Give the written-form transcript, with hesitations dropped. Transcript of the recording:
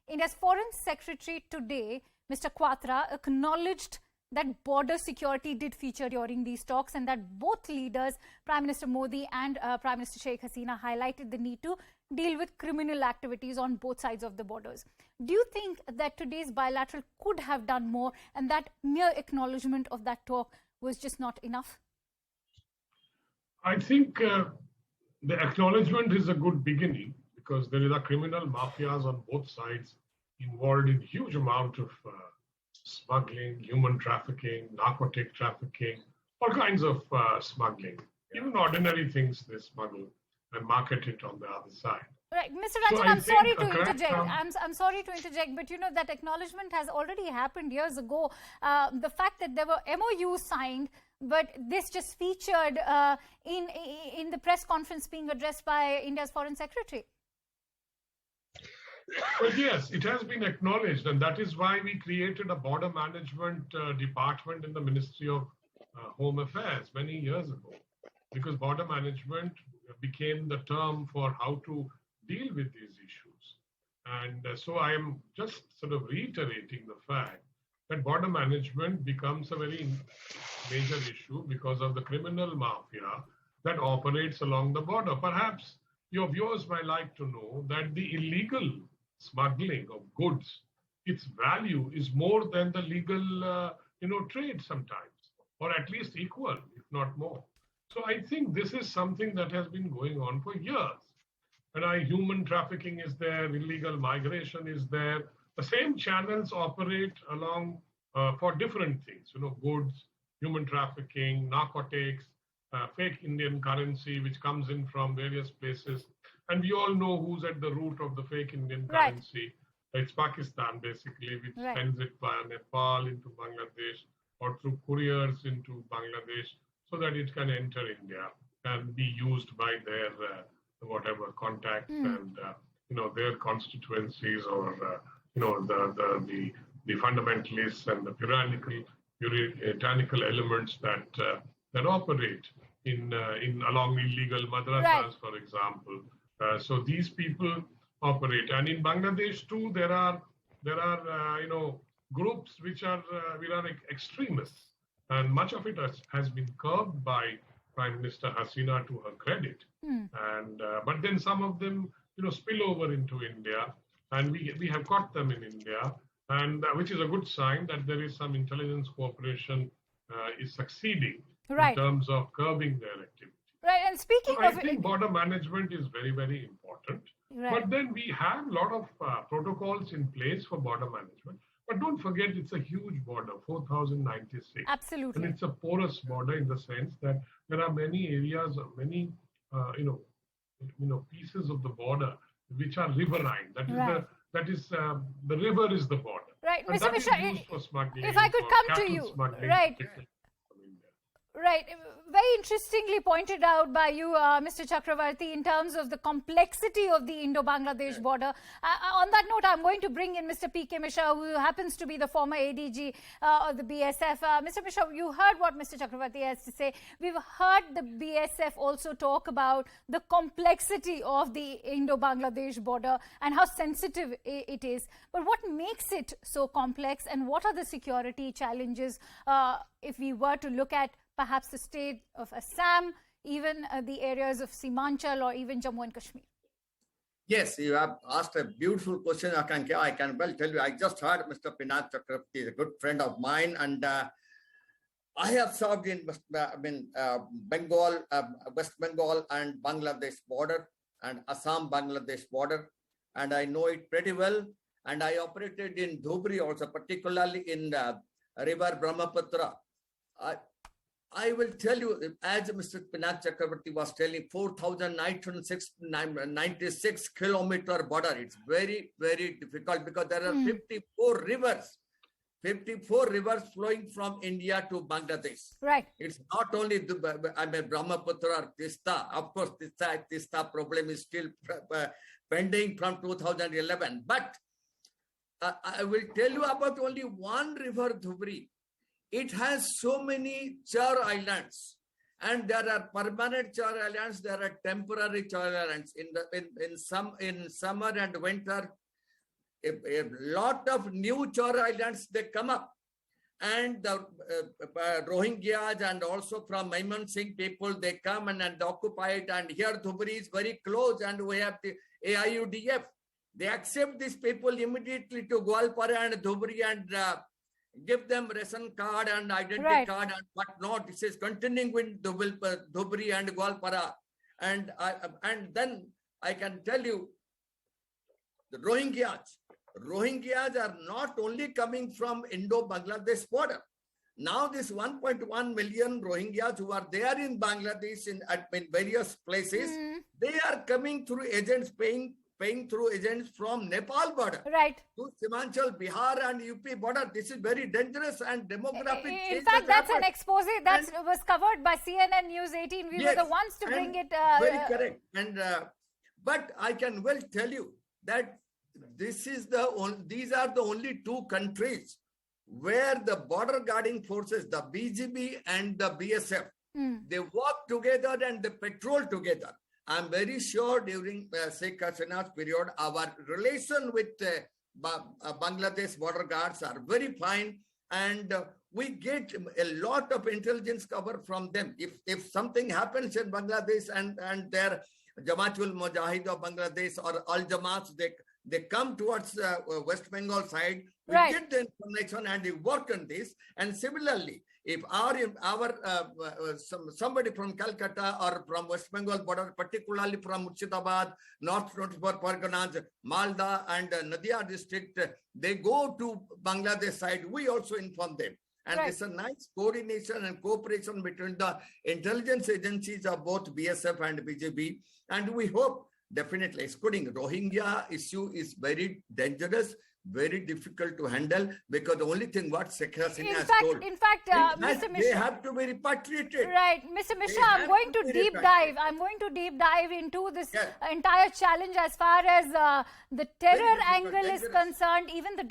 India's Foreign Secretary today, Mr. Quatra, acknowledged that border security did feature during these talks and that both leaders, Prime Minister Modi and Prime Minister Sheikh Hasina, highlighted the need to deal with criminal activities on both sides of the borders. Do you think that today's bilateral could have done more and that mere acknowledgement of that talk was just not enough? I think the acknowledgement is a good beginning because there is a criminal mafias on both sides involved in huge amount of smuggling, human trafficking, narcotic trafficking, all kinds of smuggling. Even ordinary things they smuggle and market it on the other side. Right, Mr. Ranjan, I'm sorry to interject. I'm sorry to interject, but you know that acknowledgement has already happened years ago. The fact that there were MOUs signed, but this just featured in the press conference being addressed by India's Foreign Secretary. Well, yes, it has been acknowledged, and that is why we created a border management department in the Ministry of Home Affairs many years ago, because border management became the term for how to deal with these issues. And so I am just sort of reiterating the fact that border management becomes a very major issue because of the criminal mafia that operates along the border. Perhaps your viewers might like to know that the illegal smuggling of goods, its value is more than the legal trade sometimes, or at least equal, if not more. So I think this is something that has been going on for years. And human trafficking is there, illegal migration is there. The same channels operate along for different things, goods, human trafficking, narcotics, fake Indian currency, which comes in from various places. And we all know who's at the root of the fake Indian currency. It's Pakistan, basically, which sends it via Nepal into Bangladesh or through couriers into Bangladesh so that it can enter India and be used by their whatever contacts and their constituencies or the fundamentalists and the puritanical elements that operate in along illegal madrasas, for example. So these people operate, and in Bangladesh too, there are groups which are extremists, and much of it has been curbed by Prime Minister Hasina, to her credit. And but then some of them spill over into India, and we have caught them in India, and which is a good sign that there is some intelligence cooperation is succeeding in terms of curbing their activity. Right, and speaking I think border management is very, very important. But then we have a lot of protocols in place for border management. But don't forget, it's a huge border, 4,096. Absolutely. And it's a porous border in the sense that there are many areas, many pieces of the border which are riverine. That is the river is the border. Right, and Mr. Mishra, if I could come to you, Right. Very interestingly pointed out by you, Mr. Chakravarti, in terms of the complexity of the Indo-Bangladesh border. On that note, I'm going to bring in Mr. P.K. Mishra, who happens to be the former ADG of the BSF. Mr. Mishra, you heard what Mr. Chakravarti has to say. We've heard the BSF also talk about the complexity of the Indo-Bangladesh border and how sensitive it is. But what makes it so complex, and what are the security challenges if we were to look at perhaps the state of Assam, even the areas of Simanchal or even Jammu and Kashmir? Yes, you have asked a beautiful question, Akanksha. I can well tell you, I just heard Mr. Pinak Chakravarti is a good friend of mine, and I have served in Bengal, West Bengal and Bangladesh border, and Assam-Bangladesh border, and I know it pretty well. And I operated in Dhubri also, particularly in river Brahmaputra. I will tell you, as Mr. Pinak Chakravarti was telling, 4,996 kilometer border. It's very, very difficult because there are 54 rivers. 54 rivers flowing from India to Bangladesh. Right. It's not only Brahmaputra or Tista. Of course, Tista problem is still pending from 2011. But I will tell you about only one river, Dhubri. It has so many char islands, and there are permanent char islands. There are temporary char islands. In summer and winter, a lot of new Chor Islands, they come up. And the Rohingyas and also from Maiman Singh people, they come and occupy it. And here Dhubri is very close, and we have the AIUDF. They accept these people immediately to Gwalpara and Dhubri and give them ration card and identity card and whatnot. This is continuing with Dhubri and Gwalpara. And then I can tell you, the Rohingyas are not only coming from Indo-Bangladesh border. Now this 1.1 million Rohingyas who are there in Bangladesh in various places, they are coming through agents, paying through agents from Nepal border to Simanchal, Bihar and UP border. This is very dangerous and demographic change. In fact, that's an expose that was covered by CNN News 18. We were the ones to bring it. Very correct. And but I can well tell you that these are the only two countries where the border guarding forces, the BGB and the BSF, they work together and they patrol together. I'm very sure during Sheikh Hasina's period, our relation with Bangladesh border guards are very fine, and we get a lot of intelligence cover from them. If something happens in Bangladesh and their Jamaatul Mujahid of Bangladesh or Al Jamaats, they come towards West Bengal side, we get the information and we work on this. And similarly, if somebody from Calcutta or from West Bengal border, particularly from Murshidabad, North 24 Parganas, Malda and Nadia district, they go to Bangladesh side, we also inform them. And it's a nice coordination and cooperation between the intelligence agencies of both BSF and BJP. And we hope, definitely, excluding Rohingya issue is very dangerous, very difficult to handle, because the only thing what Sheikh Hasina has told, Mr. Mishra, they have to be repatriated. Right, Mr. Mishra, I'm going to deep dive. I'm going to deep dive into this entire challenge as far as the terror angle is concerned, even the